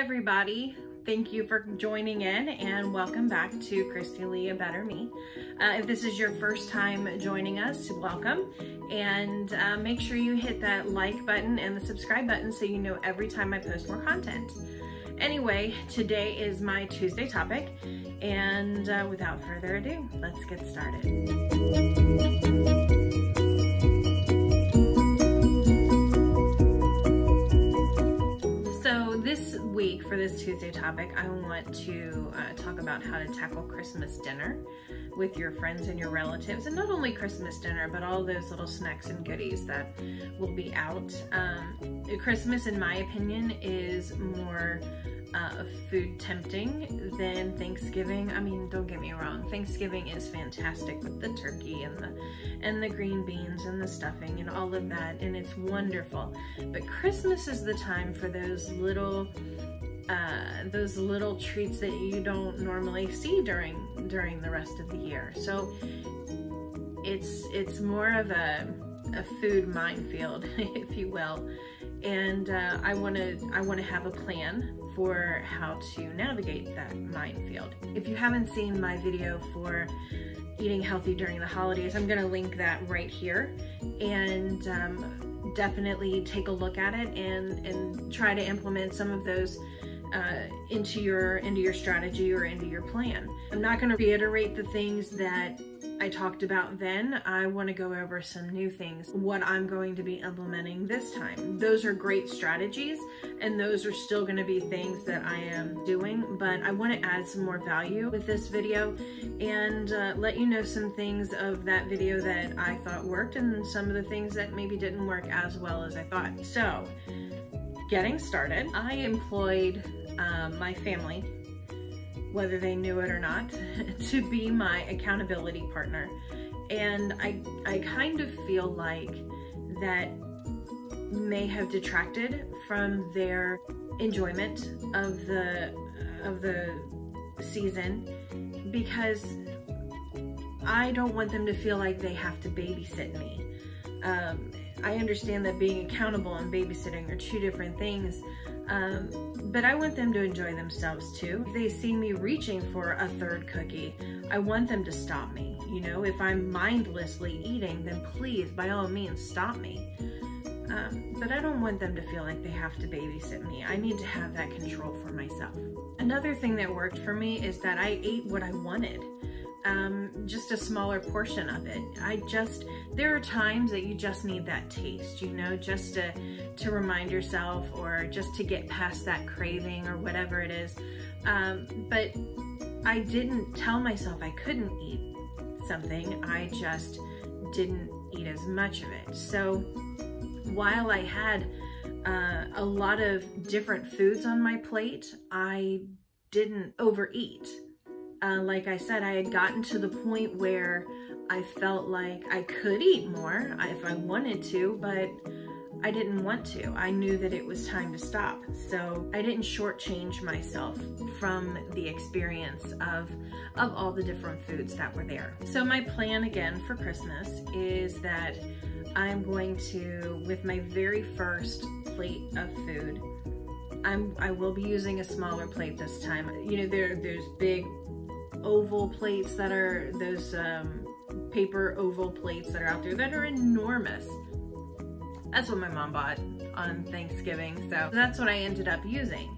everybody. Thank you for joining in and welcome back to Kristi, A Better Me. If this is your first time joining us, welcome. And make sure you hit that like button and the subscribe button so you know every time I post more content. Anyway, today is my Tuesday topic, and without further ado, let's get started. This week, for this Tuesday topic, I want to talk about how to tackle Christmas dinner with your friends and your relatives, and not only Christmas dinner, but all those little snacks and goodies that will be out. Christmas, in my opinion, is more food tempting than Thanksgiving. I mean, don't get me wrong, Thanksgiving is fantastic with the turkey and the green beans and the stuffing and all of that, and it's wonderful. But Christmas is the time for those little treats that you don't normally see during the rest of the year. So it's more of a food minefield, if you will. And I want to have a plan for how to navigate that minefield. If you haven't seen my video for eating healthy during the holidays, I'm going to link that right here, and definitely take a look at it and try to implement some of those into your strategy or into your plan. I'm not going to reiterate the things that I talked about then. I want to go over some new things, what I'm going to be implementing this time. Those are great strategies, and those are still going to be things that I am doing, but I want to add some more value with this video and let you know some things of that video that I thought worked and some of the things that maybe didn't work as well as I thought. So, getting started, I employed my family, whether they knew it or not, to be my accountability partner. And I kind of feel like that may have detracted from their enjoyment of the season, because I don't want them to feel like they have to babysit me. I understand that being accountable and babysitting are two different things, but I want them to enjoy themselves too. If they see me reaching for a third cookie, I want them to stop me. You know, if I'm mindlessly eating, then please, by all means, stop me. But I don't want them to feel like they have to babysit me. I need to have that control for myself. Another thing that worked for me is that I ate what I wanted. Just a smaller portion of it. There are times that you just need that taste, you know, just to remind yourself, or just to get past that craving or whatever it is. But I didn't tell myself I couldn't eat something. I just didn't eat as much of it. So while I had a lot of different foods on my plate, I didn't overeat. Like I said, I had gotten to the point where I felt like I could eat more if I wanted to, but I didn't want to. I knew that it was time to stop. So I didn't shortchange myself from the experience of all the different foods that were there. So my plan again for Christmas is that I'm going to, with my very first plate of food, I will be using a smaller plate this time. You know, there's big oval plates that are those paper oval plates that are out there that are enormous. That's what my mom bought on Thanksgiving, so that's what I ended up using.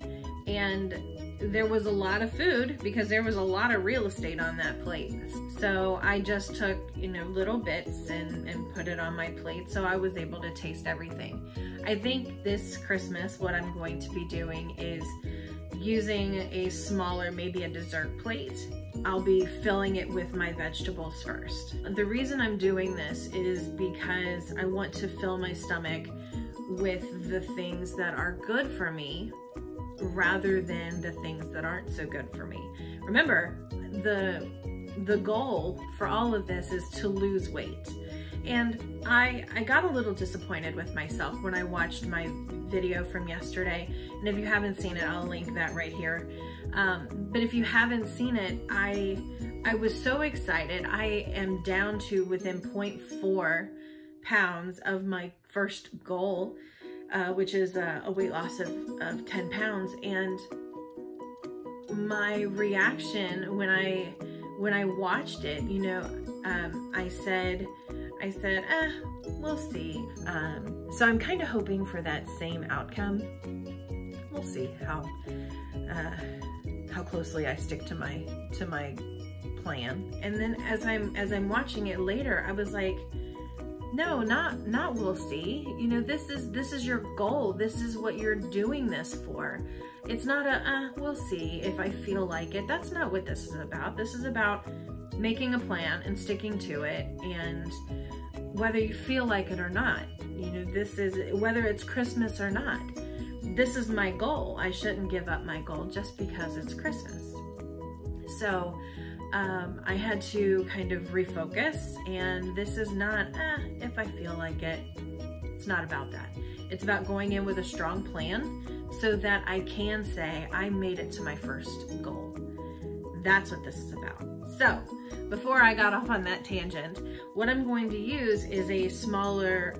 And there was a lot of food because there was a lot of real estate on that plate. So I just took, you know, little bits and put it on my plate, so I was able to taste everything. I think this Christmas what I'm going to be doing is using a smaller, maybe a dessert plate. I'll be filling it with my vegetables first. The reason I'm doing this is because I want to fill my stomach with the things that are good for me rather than the things that aren't so good for me. Remember, the goal for all of this is to lose weight. And I got a little disappointed with myself when I watched my video from yesterday. And if you haven't seen it, I'll link that right here. But if you haven't seen it, I was so excited. I am down to within 0.4 pounds of my first goal. which is a weight loss of 10 pounds. And my reaction when I watched it, you know, I said, we'll see. So I'm kind of hoping for that same outcome. We'll see how closely I stick to my plan. And then as I'm watching it later, I was like, no, not we'll see. You know, this is your goal. This is what you're doing this for. It's not a we'll see if I feel like it. That's not what this is about. This is about making a plan and sticking to it, and whether you feel like it or not. You know, this is whether it's Christmas or not. This is my goal. I shouldn't give up my goal just because it's Christmas. So I had to kind of refocus, and this is not, if I feel like it. It's not about that. It's about going in with a strong plan so that I can say I made it to my first goal. That's what this is about. So before I got off on that tangent, what I'm going to use is a smaller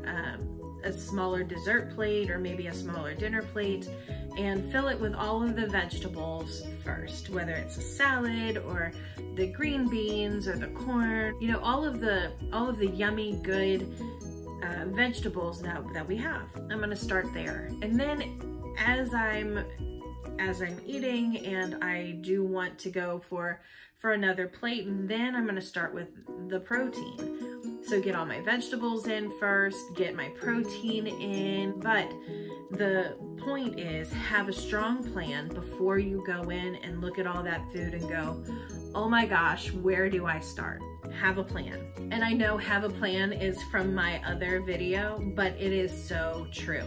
dessert plate, or maybe a smaller dinner plate, and fill it with all of the vegetables first, whether it's a salad or the green beans or the corn, you know, all of the yummy, good vegetables that we have. I'm gonna start there. And then as I'm eating and I do want to go for another plate, and then I'm gonna start with the protein. So get all my vegetables in first, get my protein in, but the point is have a strong plan before you go in and look at all that food and go, oh my gosh, where do I start? Have a plan. And I know have a plan is from my other video, but it is so true.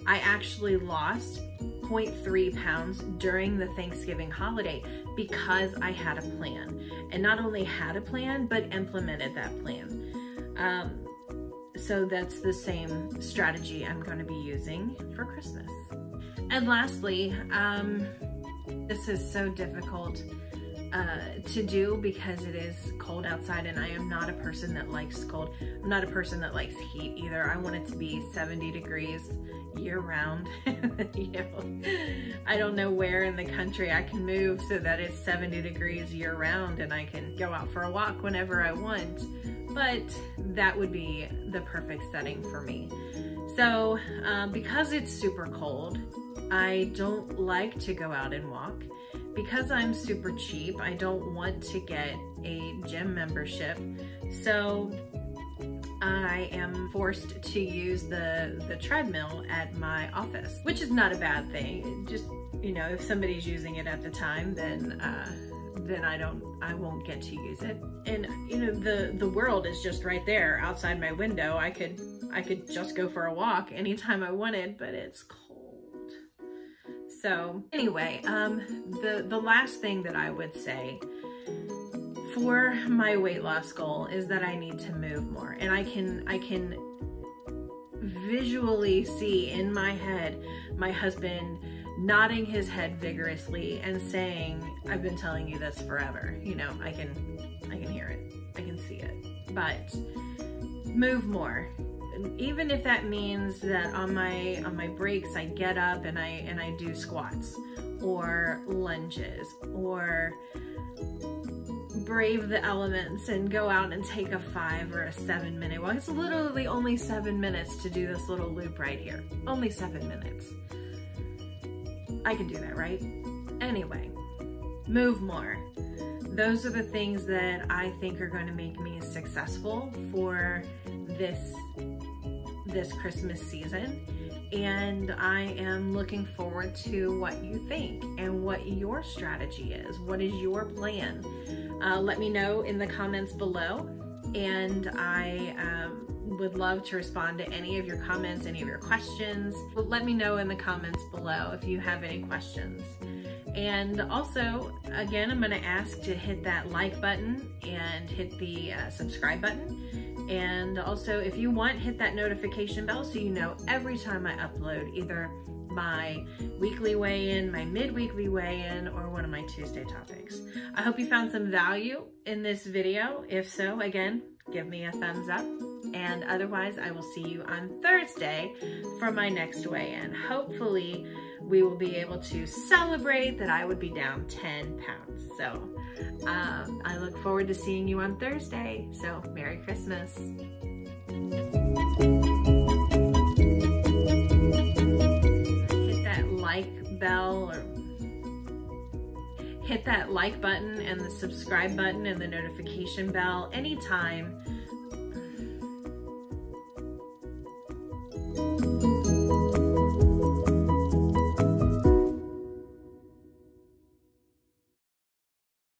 I actually lost 0.3 pounds during the Thanksgiving holiday because I had a plan. And not only had a plan, but implemented that plan. So that's the same strategy I'm going to be using for Christmas. And lastly, this is so difficult to do because it is cold outside, and I am not a person that likes cold. I'm not a person that likes heat either. I want it to be 70 degrees year round. You know, I don't know where in the country I can move so that it's 70 degrees year round and I can go out for a walk whenever I want, but that would be the perfect setting for me. So because it's super cold, I don't like to go out and walk. Because I'm super cheap, I don't want to get a gym membership. So I am forced to use the treadmill at my office, which is not a bad thing. Just, you know, if somebody's using it at the time, then I won't get to use it. And you know, the world is just right there outside my window. I could just go for a walk anytime I wanted, but it's cold. So anyway, the last thing that I would say for my weight loss goal is that I need to move more. And I can visually see in my head my husband nodding his head vigorously and saying, I've been telling you this forever. You know, I can hear it, I can see it, but move more. Even if that means that on my breaks I get up and I do squats or lunges or brave the elements and go out and take a 5 or a 7 minute walk. It's literally only 7 minutes to do this little loop right here. Only 7 minutes. I can do that, right? Anyway, move more. Those are the things that I think are going to make me successful for this Christmas season, and I am looking forward to what you think and what your strategy is. What is your plan? Let me know in the comments below, and I would love to respond to any of your comments, any of your questions. Let me know in the comments below if you have any questions. And also, again, I'm going to ask to hit that like button and hit the subscribe button. And also, if you want, hit that notification bell so you know every time I upload either my weekly weigh-in, my mid-weekly weigh-in, or one of my Tuesday topics. I hope you found some value in this video. If so, again, give me a thumbs up. And otherwise, I will see you on Thursday for my next weigh-in. Hopefully, we will be able to celebrate that I would be down 10 pounds. So I look forward to seeing you on Thursday. So Merry Christmas. Hit that like bell, or hit that like button and the subscribe button and the notification bell anytime.